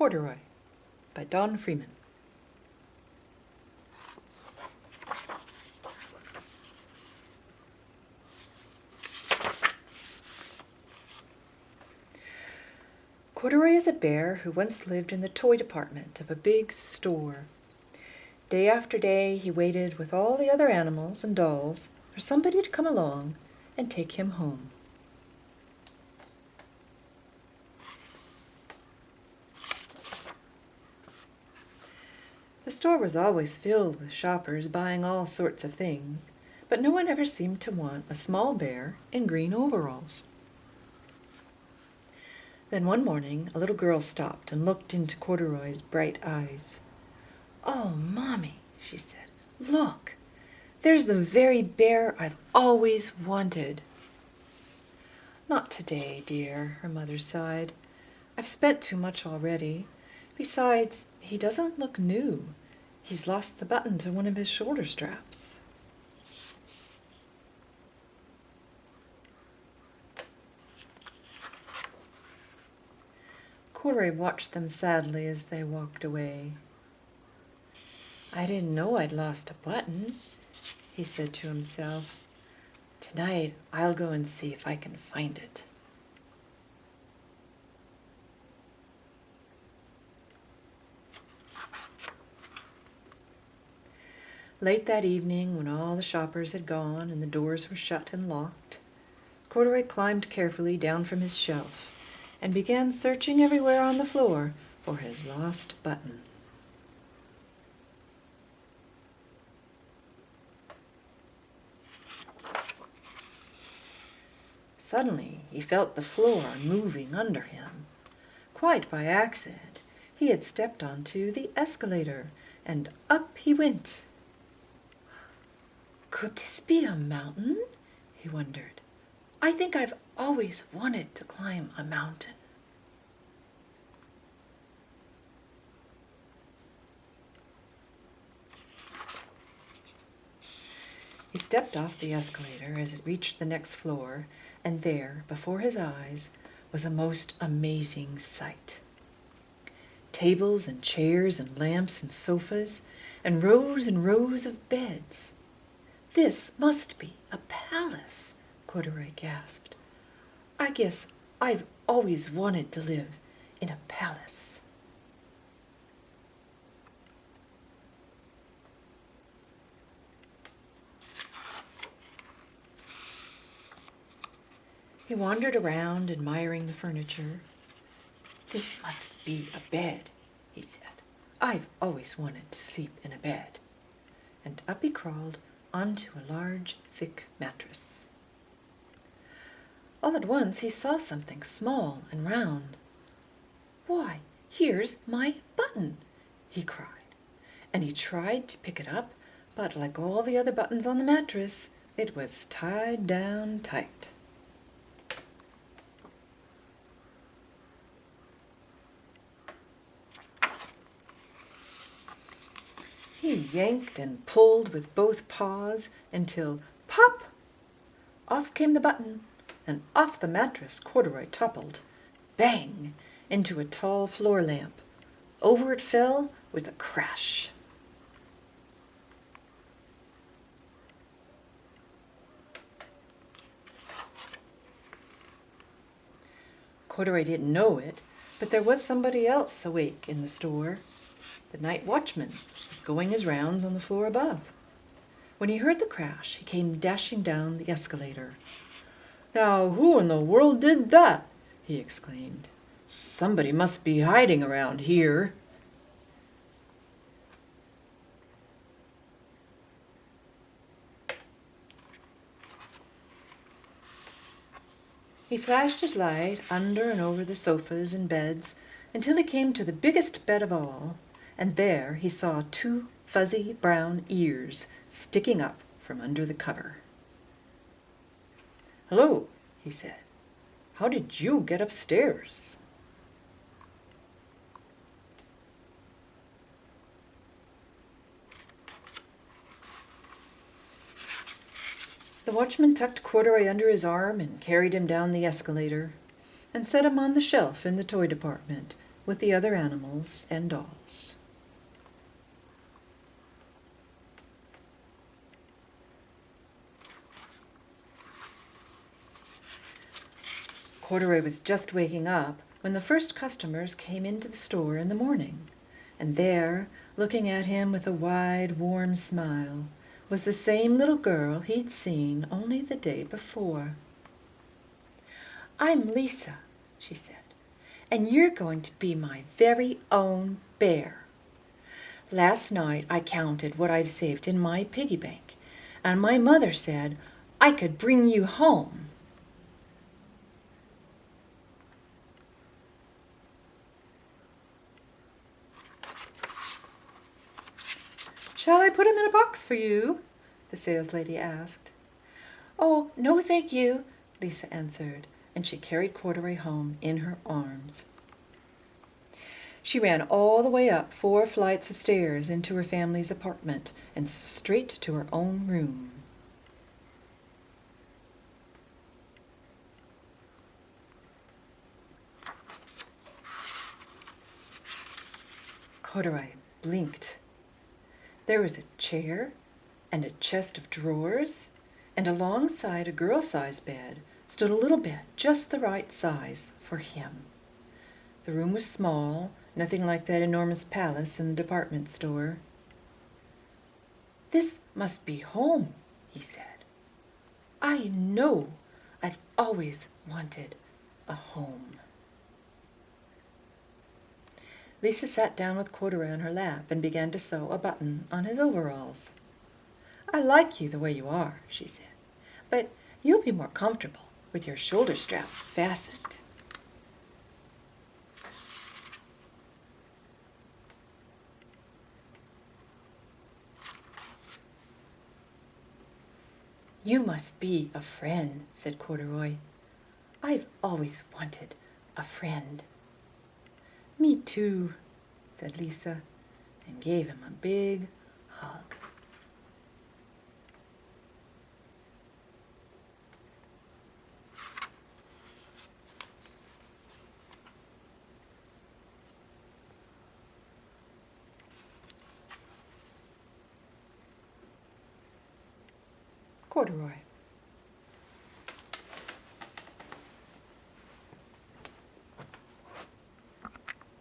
Corduroy by Don Freeman. Corduroy is a bear who once lived in the toy department of a big store. Day after day he waited with all the other animals and dolls for somebody to come along and take him home. The store was always filled with shoppers buying all sorts of things, but no one ever seemed to want a small bear in green overalls. Then one morning a little girl stopped and looked into Corduroy's bright eyes. "Oh, Mommy," she said, "look, there's the very bear I've always wanted." "Not today, dear," her mother sighed. "I've spent too much already. Besides, he doesn't look new. He's lost the button to one of his shoulder straps." Corduroy watched them sadly as they walked away. "I didn't know I'd lost a button," he said to himself. "Tonight I'll go and see if I can find it." Late that evening, when all the shoppers had gone and the doors were shut and locked, Corduroy climbed carefully down from his shelf and began searching everywhere on the floor for his lost button. Suddenly he felt the floor moving under him. Quite by accident, he had stepped onto the escalator, and up he went. Could this be a mountain? He wondered. I think I've always wanted to climb a mountain. He stepped off the escalator as it reached the next floor, and there, before his eyes, was a most amazing sight. Tables and chairs and lamps and sofas, and rows of beds. "This must be a palace," Corduroy gasped. "I guess I've always wanted to live in a palace." He wandered around, admiring the furniture. "This must be a bed," he said. "I've always wanted to sleep in a bed." And up he crawled onto a large, thick mattress. All at once he saw something small and round. "Why, here's my button!" he cried, and he tried to pick it up, but like all the other buttons on the mattress, it was tied down tight. He yanked and pulled with both paws until, pop! Off came the button, and off the mattress Corduroy toppled, bang, into a tall floor lamp. Over it fell with a crash. Corduroy didn't know it, but there was somebody else awake in the store. The night watchman was going his rounds on the floor above. When he heard the crash, he came dashing down the escalator. "Now, who in the world did that?" he exclaimed. "Somebody must be hiding around here." He flashed his light under and over the sofas and beds until he came to the biggest bed of all, and there he saw 2 fuzzy brown ears sticking up from under the cover. "Hello," he said. "How did you get upstairs?" The watchman tucked Corduroy under his arm and carried him down the escalator and set him on the shelf in the toy department with the other animals and dolls. Corduroy was just waking up when the first customers came into the store in the morning, and there, looking at him with a wide, warm smile, was the same little girl he'd seen only the day before. "I'm Lisa," she said, "and you're going to be my very own bear. Last night I counted what I've saved in my piggy bank, and my mother said I could bring you home." "Shall I put him in a box for you?" the saleslady asked. "Oh, no, thank you," Lisa answered, and she carried Corduroy home in her arms. She ran all the way up 4 flights of stairs into her family's apartment and straight to her own room. Corduroy blinked. There was a chair and a chest of drawers, and alongside a girl-sized bed stood a little bed just the right size for him. The room was small, nothing like that enormous palace in the department store. "This must be home," he said. "I know I've always wanted a home." Lisa sat down with Corduroy on her lap and began to sew a button on his overalls. "I like you the way you are," she said, "but you'll be more comfortable with your shoulder strap fastened." "You must be a friend," said Corduroy. "I've always wanted a friend." "Me too," said Lisa, and gave him a big hug. Corduroy.